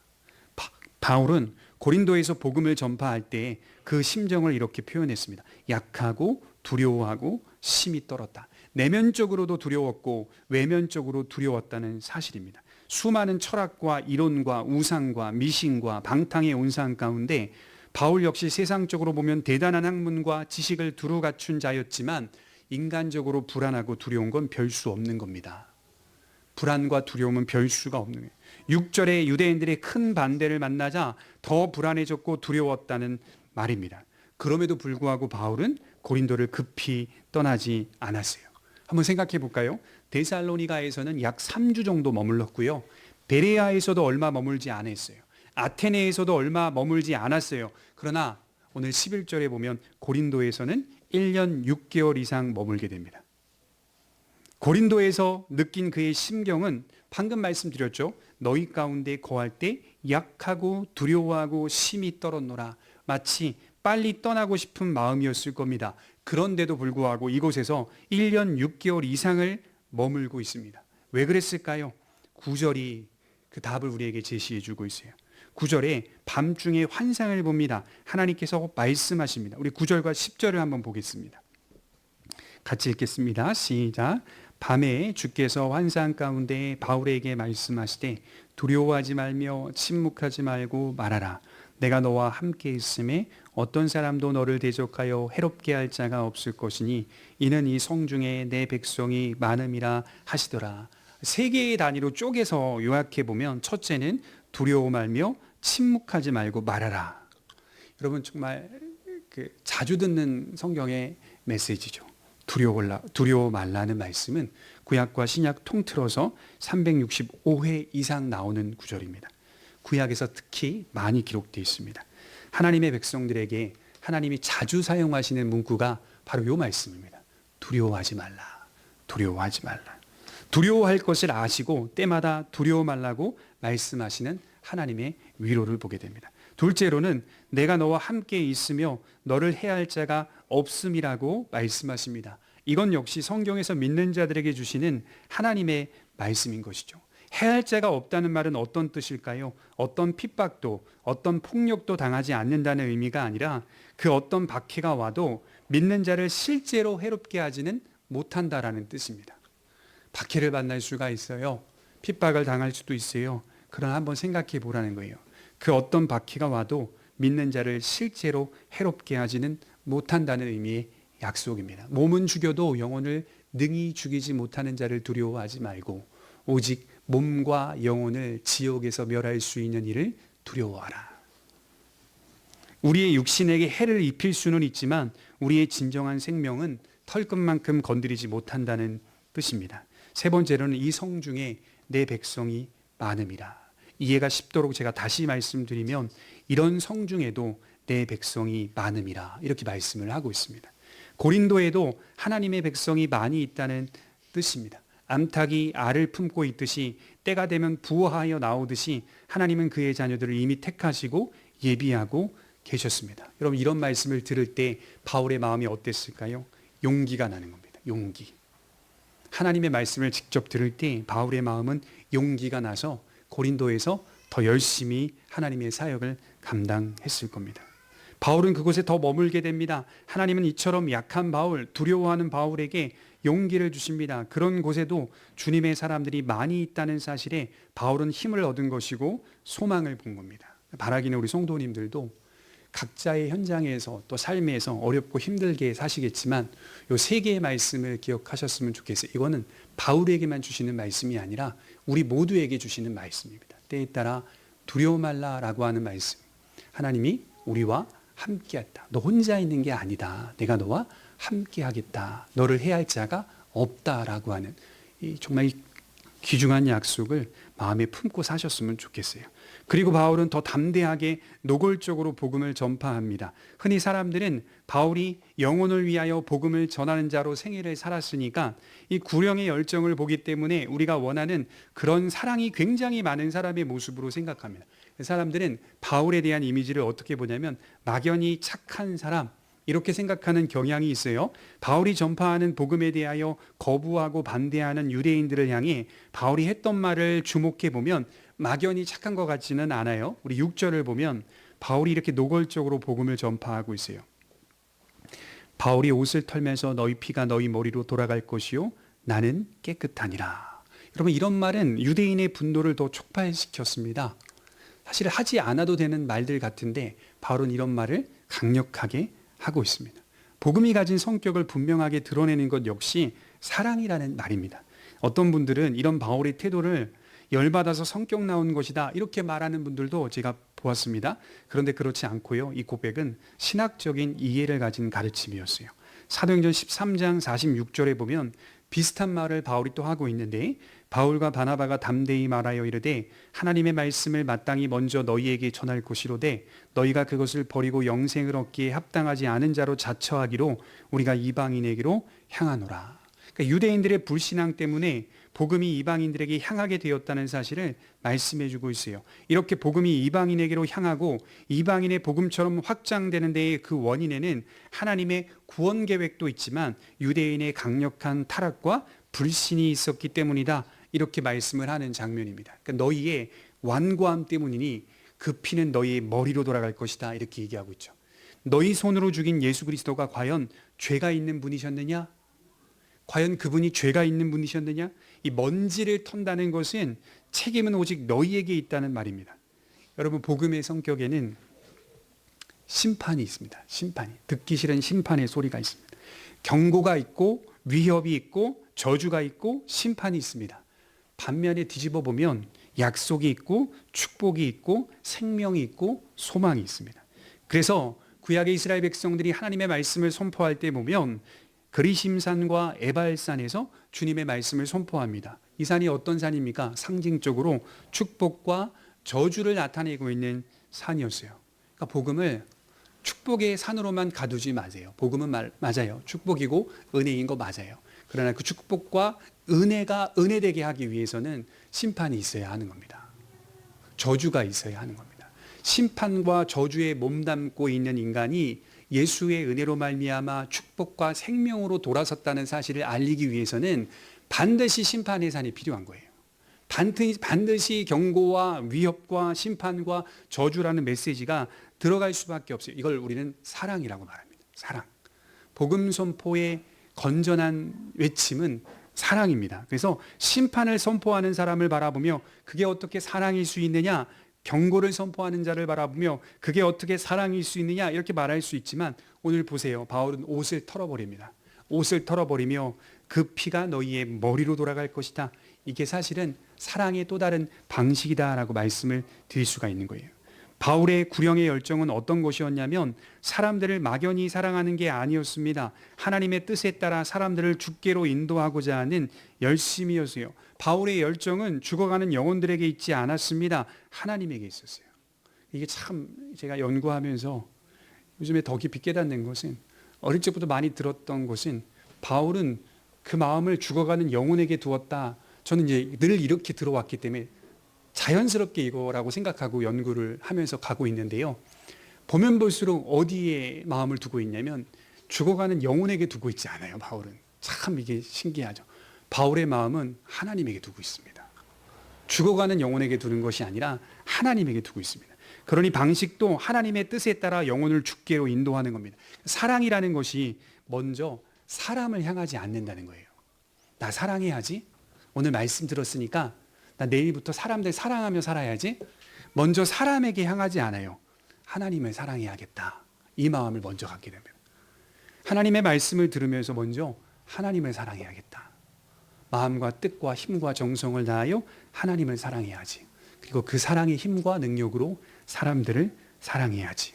바울은 고린도에서 복음을 전파할 때 그 심정을 이렇게 표현했습니다. 약하고 두려워하고 심히 떨었다. 내면적으로도 두려웠고 외면적으로 두려웠다는 사실입니다. 수많은 철학과 이론과 우상과 미신과 방탕의 온상 가운데 바울 역시 세상적으로 보면 대단한 학문과 지식을 두루 갖춘 자였지만 인간적으로 불안하고 두려운 건 별 수 없는 겁니다. 불안과 두려움은 별 수가 없는 거예요. 6절에 유대인들의 큰 반대를 만나자 더 불안해졌고 두려웠다는 말입니다. 그럼에도 불구하고 바울은 고린도를 급히 떠나지 않았어요. 한번 생각해 볼까요? 데살로니가에서는 약 3주 정도 머물렀고요. 베레아에서도 얼마 머물지 않았어요. 아테네에서도 얼마 머물지 않았어요. 그러나 오늘 11절에 보면 고린도에서는 1년 6개월 이상 머물게 됩니다. 고린도에서 느낀 그의 심경은 방금 말씀드렸죠. 너희 가운데 거할 때 약하고 두려워하고 심히 떨었노라. 마치 빨리 떠나고 싶은 마음이었을 겁니다. 그런데도 불구하고 이곳에서 1년 6개월 이상을 머물고 있습니다. 왜 그랬을까요? 9절이 그 답을 우리에게 제시해 주고 있어요. 9절에 밤중에 환상을 봅니다. 하나님께서 말씀하십니다. 우리 9절과 10절을 한번 보겠습니다. 같이 읽겠습니다. 시작. 밤에 주께서 환상 가운데 바울에게 말씀하시되 두려워하지 말며 침묵하지 말고 말하라. 내가 너와 함께 있음에 어떤 사람도 너를 대적하여 해롭게 할 자가 없을 것이니 이는 이 성중에 내 백성이 많음이라 하시더라. 세 개의 단위로 쪼개서 요약해 보면 첫째는 두려워 말며 침묵하지 말고 말하라. 여러분 정말 자주 듣는 성경의 메시지죠. 두려워 말라는 말씀은 구약과 신약 통틀어서 365회 이상 나오는 구절입니다. 구약에서 특히 많이 기록되어 있습니다. 하나님의 백성들에게 하나님이 자주 사용하시는 문구가 바로 이 말씀입니다. 두려워하지 말라. 두려워하지 말라. 두려워할 것을 아시고 때마다 두려워 말라고 말씀하시는 하나님의 위로를 보게 됩니다. 둘째로는 내가 너와 함께 있으며 너를 해할 자가 없음이라고 말씀하십니다. 이건 역시 성경에서 믿는 자들에게 주시는 하나님의 말씀인 것이죠. 해할 자가 없다는 말은 어떤 뜻일까요? 어떤 핍박도 어떤 폭력도 당하지 않는다는 의미가 아니라 그 어떤 박해가 와도 믿는 자를 실제로 해롭게 하지는 못한다라는 뜻입니다. 박해를 만날 수가 있어요. 핍박을 당할 수도 있어요. 그러나 한번 생각해 보라는 거예요. 그 어떤 박해가 와도 믿는 자를 실제로 해롭게 하지는 못한다는 의미의 약속입니다. 몸은 죽여도 영혼을 능히 죽이지 못하는 자를 두려워하지 말고 오직 몸과 영혼을 지옥에서 멸할 수 있는 이를 두려워하라. 우리의 육신에게 해를 입힐 수는 있지만 우리의 진정한 생명은 털끝만큼 건드리지 못한다는 뜻입니다. 세 번째로는 이 성중에 내 백성이 많음이라. 이해가 쉽도록 제가 다시 말씀드리면 이런 성중에도 내 백성이 많음이라 이렇게 말씀을 하고 있습니다. 고린도에도 하나님의 백성이 많이 있다는 뜻입니다. 암탉이 알을 품고 있듯이 때가 되면 부화하여 나오듯이 하나님은 그의 자녀들을 이미 택하시고 예비하고 계셨습니다. 여러분 이런 말씀을 들을 때 바울의 마음이 어땠을까요? 용기가 나는 겁니다. 용기. 하나님의 말씀을 직접 들을 때 바울의 마음은 용기가 나서 고린도에서 더 열심히 하나님의 사역을 감당했을 겁니다. 바울은 그곳에 더 머물게 됩니다. 하나님은 이처럼 약한 바울, 두려워하는 바울에게 용기를 주십니다. 그런 곳에도 주님의 사람들이 많이 있다는 사실에 바울은 힘을 얻은 것이고 소망을 본 겁니다. 바라기는 우리 성도님들도 각자의 현장에서 또 삶에서 어렵고 힘들게 사시겠지만 이 세 개의 말씀을 기억하셨으면 좋겠어요. 이거는 바울에게만 주시는 말씀이 아니라 우리 모두에게 주시는 말씀입니다. 때에 따라 두려워 말라라고 하는 말씀. 하나님이 우리와 함께했다. 너 혼자 있는 게 아니다. 내가 너와 함께하겠다. 너를 해할 자가 없다라고 하는 이 정말 귀중한 약속을 마음에 품고 사셨으면 좋겠어요. 그리고 바울은 더 담대하게 노골적으로 복음을 전파합니다. 흔히 사람들은 바울이 영혼을 위하여 복음을 전하는 자로 생애를 살았으니까 이 구령의 열정을 보기 때문에 우리가 원하는 그런 사랑이 굉장히 많은 사람의 모습으로 생각합니다. 사람들은 바울에 대한 이미지를 어떻게 보냐면 막연히 착한 사람, 이렇게 생각하는 경향이 있어요. 바울이 전파하는 복음에 대하여 거부하고 반대하는 유대인들을 향해 바울이 했던 말을 주목해 보면 막연히 착한 것 같지는 않아요. 우리 6절을 보면 바울이 이렇게 노골적으로 복음을 전파하고 있어요. 바울이 옷을 털면서 너희 피가 너희 머리로 돌아갈 것이요 나는 깨끗하니라. 여러분, 이런 말은 유대인의 분노를 더 촉발시켰습니다. 사실 하지 않아도 되는 말들 같은데 바울은 이런 말을 강력하게 하고 있습니다. 복음이 가진 성격을 분명하게 드러내는 것 역시 사랑이라는 말입니다. 어떤 분들은 이런 바울의 태도를 열받아서 성격 나온 것이다 이렇게 말하는 분들도 제가 보았습니다. 그런데 그렇지 않고요. 이 고백은 신학적인 이해를 가진 가르침이었어요. 사도행전 13장 46절에 보면 비슷한 말을 바울이 또 하고 있는데, 바울과 바나바가 담대히 말하여 이르되 하나님의 말씀을 마땅히 먼저 너희에게 전할 것이로되 너희가 그것을 버리고 영생을 얻기에 합당하지 않은 자로 자처하기로 우리가 이방인에게로 향하노라. 그러니까 유대인들의 불신앙 때문에 복음이 이방인들에게 향하게 되었다는 사실을 말씀해 주고 있어요. 이렇게 복음이 이방인에게로 향하고 이방인의 복음처럼 확장되는 데의 그 원인에는 하나님의 구원 계획도 있지만 유대인의 강력한 타락과 불신이 있었기 때문이다. 이렇게 말씀을 하는 장면입니다. 그러니까 너희의 완고함 때문이니 그 피는 너희의 머리로 돌아갈 것이다. 이렇게 얘기하고 있죠. 너희 손으로 죽인 예수 그리스도가 과연 죄가 있는 분이셨느냐? 과연 그분이 죄가 있는 분이셨느냐? 이 먼지를 턴다는 것은 책임은 오직 너희에게 있다는 말입니다. 여러분, 복음의 성격에는 심판이 있습니다. 심판이. 듣기 싫은 심판의 소리가 있습니다. 경고가 있고 위협이 있고 저주가 있고 심판이 있습니다. 반면에 뒤집어 보면 약속이 있고 축복이 있고 생명이 있고 소망이 있습니다. 그래서 구약의 이스라엘 백성들이 하나님의 말씀을 선포할 때 보면 그리심산과 에발산에서 주님의 말씀을 선포합니다. 이 산이 어떤 산입니까? 상징적으로 축복과 저주를 나타내고 있는 산이었어요. 그러니까 복음을 축복의 산으로만 가두지 마세요. 복음은 맞아요. 축복이고 은혜인 거 맞아요. 그러나 그 축복과 은혜가 은혜되게 하기 위해서는 심판이 있어야 하는 겁니다. 저주가 있어야 하는 겁니다. 심판과 저주에 몸담고 있는 인간이 예수의 은혜로 말미암아 축복과 생명으로 돌아섰다는 사실을 알리기 위해서는 반드시 심판의 산이 필요한 거예요. 반드시 경고와 위협과 심판과 저주라는 메시지가 들어갈 수밖에 없어요. 이걸 우리는 사랑이라고 말합니다. 사랑. 복음 선포의 건전한 외침은 사랑입니다. 그래서 심판을 선포하는 사람을 바라보며 그게 어떻게 사랑일 수 있느냐? 경고를 선포하는 자를 바라보며 그게 어떻게 사랑일 수 있느냐? 이렇게 말할 수 있지만 오늘 보세요. 바울은 옷을 털어버립니다. 옷을 털어버리며 그 피가 너희의 머리로 돌아갈 것이다. 이게 사실은 사랑의 또 다른 방식이다라고 말씀을 드릴 수가 있는 거예요. 바울의 구령의 열정은 어떤 것이었냐면 사람들을 막연히 사랑하는 게 아니었습니다. 하나님의 뜻에 따라 사람들을 주께로 인도하고자 하는 열심이었어요. 바울의 열정은 죽어가는 영혼들에게 있지 않았습니다. 하나님에게 있었어요. 이게 참 제가 연구하면서 요즘에 더 깊이 깨닫는 것은, 어릴 적부터 많이 들었던 것은 바울은 그 마음을 죽어가는 영혼에게 두었다. 저는 이제 늘 이렇게 들어왔기 때문에 자연스럽게 이거라고 생각하고 연구를 하면서 가고 있는데요. 보면 볼수록 어디에 마음을 두고 있냐면 죽어가는 영혼에게 두고 있지 않아요. 바울은. 참 이게 신기하죠. 바울의 마음은 하나님에게 두고 있습니다. 죽어가는 영혼에게 두는 것이 아니라 하나님에게 두고 있습니다. 그러니 방식도 하나님의 뜻에 따라 영혼을 주께로 인도하는 겁니다. 사랑이라는 것이 먼저 사람을 향하지 않는다는 거예요. 나 사랑해야지. 오늘 말씀 들었으니까 나 내일부터 사람들 사랑하며 살아야지. 먼저 사람에게 향하지 않아요. 하나님을 사랑해야겠다. 이 마음을 먼저 갖게 됩니다. 하나님의 말씀을 들으면서 먼저 하나님을 사랑해야겠다. 마음과 뜻과 힘과 정성을 다하여 하나님을 사랑해야지. 그리고 그 사랑의 힘과 능력으로 사람들을 사랑해야지.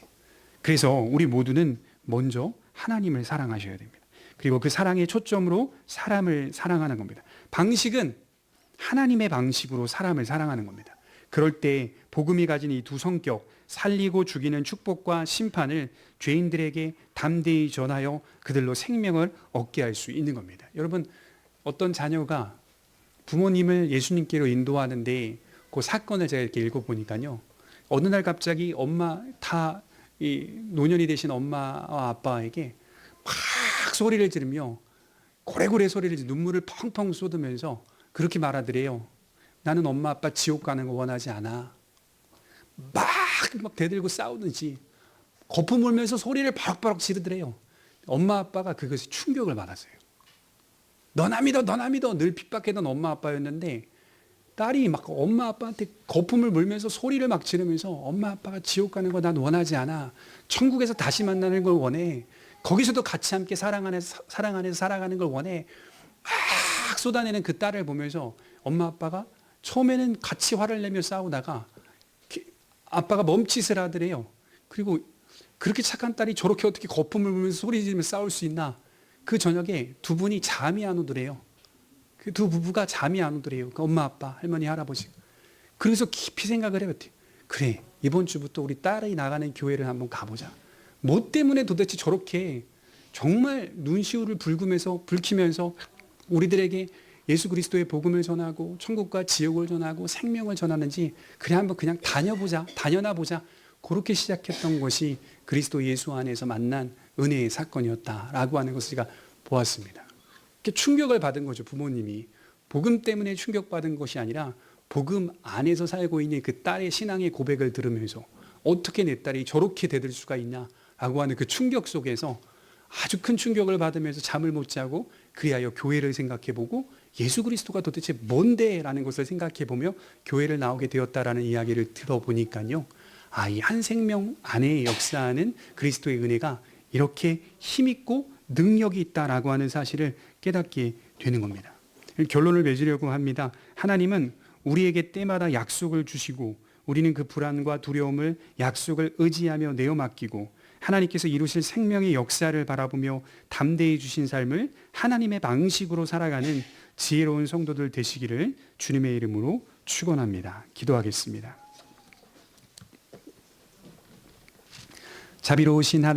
그래서 우리 모두는 먼저 하나님을 사랑하셔야 됩니다. 그리고 그 사랑의 초점으로 사람을 사랑하는 겁니다. 방식은 하나님의 방식으로 사람을 사랑하는 겁니다. 그럴 때 복음이 가진 이 두 성격, 살리고 죽이는 축복과 심판을 죄인들에게 담대히 전하여 그들로 생명을 얻게 할 수 있는 겁니다. 여러분, 어떤 자녀가 부모님을 예수님께로 인도하는데 그 사건을 제가 이렇게 읽어보니까요. 어느 날 갑자기 엄마 다 이 노년이 되신 엄마와 아빠에게 막 소리를 지르며 고래고래 소리를 지르며 눈물을 펑펑 쏟으면서 그렇게 말하더래요. 나는 엄마 아빠 지옥 가는 거 원하지 않아. 막 대들고 싸우든지 거품 울면서 소리를 바락바락 지르더래요. 엄마 아빠가 그것에 충격을 받았어요. 너나 믿어 너나 믿어 늘 핍박했던 엄마 아빠였는데 딸이 막 엄마 아빠한테 거품을 물면서 소리를 막 지르면서 엄마 아빠가 지옥 가는 거 난 원하지 않아. 천국에서 다시 만나는 걸 원해. 거기서도 같이 함께 사랑 안에서 살아가는 걸 원해. 막 쏟아내는 그 딸을 보면서 엄마 아빠가 처음에는 같이 화를 내며 싸우다가 아빠가 멈칫을 하더래요. 그리고 그렇게 착한 딸이 저렇게 어떻게 거품을 불면서 소리 지르며 싸울 수 있나. 그 저녁에 두 분이 잠이 안 오더래요. 그 두 부부가 잠이 안 오더래요. 그 엄마 아빠 할머니 할아버지. 그래서 깊이 생각을 해요. 그래 이번 주부터 우리 딸이 나가는 교회를 한번 가보자. 뭐 때문에 도대체 저렇게 정말 눈시울을 붉히면서 우리들에게 예수 그리스도의 복음을 전하고 천국과 지옥을 전하고 생명을 전하는지 그래 한번 그냥 다녀나 보자. 그렇게 시작했던 것이 그리스도 예수 안에서 만난 은혜의 사건이었다라고 하는 것을 제가 보았습니다. 이렇게 충격을 받은 거죠. 부모님이 복음 때문에 충격받은 것이 아니라 복음 안에서 살고 있는 그 딸의 신앙의 고백을 들으면서 어떻게 내 딸이 저렇게 대들 수가 있냐라고 하는 그 충격 속에서 아주 큰 충격을 받으면서 잠을 못 자고 그리하여 교회를 생각해보고 예수 그리스도가 도대체 뭔데? 라는 것을 생각해보며 교회를 나오게 되었다라는 이야기를 들어보니까요. 이 한 생명 안에 역사하는 그리스도의 은혜가 이렇게 힘있고 능력이 있다라고 하는 사실을 깨닫게 되는 겁니다. 결론을 맺으려고 합니다. 하나님은 우리에게 때마다 약속을 주시고 우리는 그 불안과 두려움을 약속을 의지하며 내어 맡기고 하나님께서 이루실 생명의 역사를 바라보며 담대히 주신 삶을 하나님의 방식으로 살아가는 지혜로운 성도들 되시기를 주님의 이름으로 축원합니다. 기도하겠습니다. 자비로우신 하나님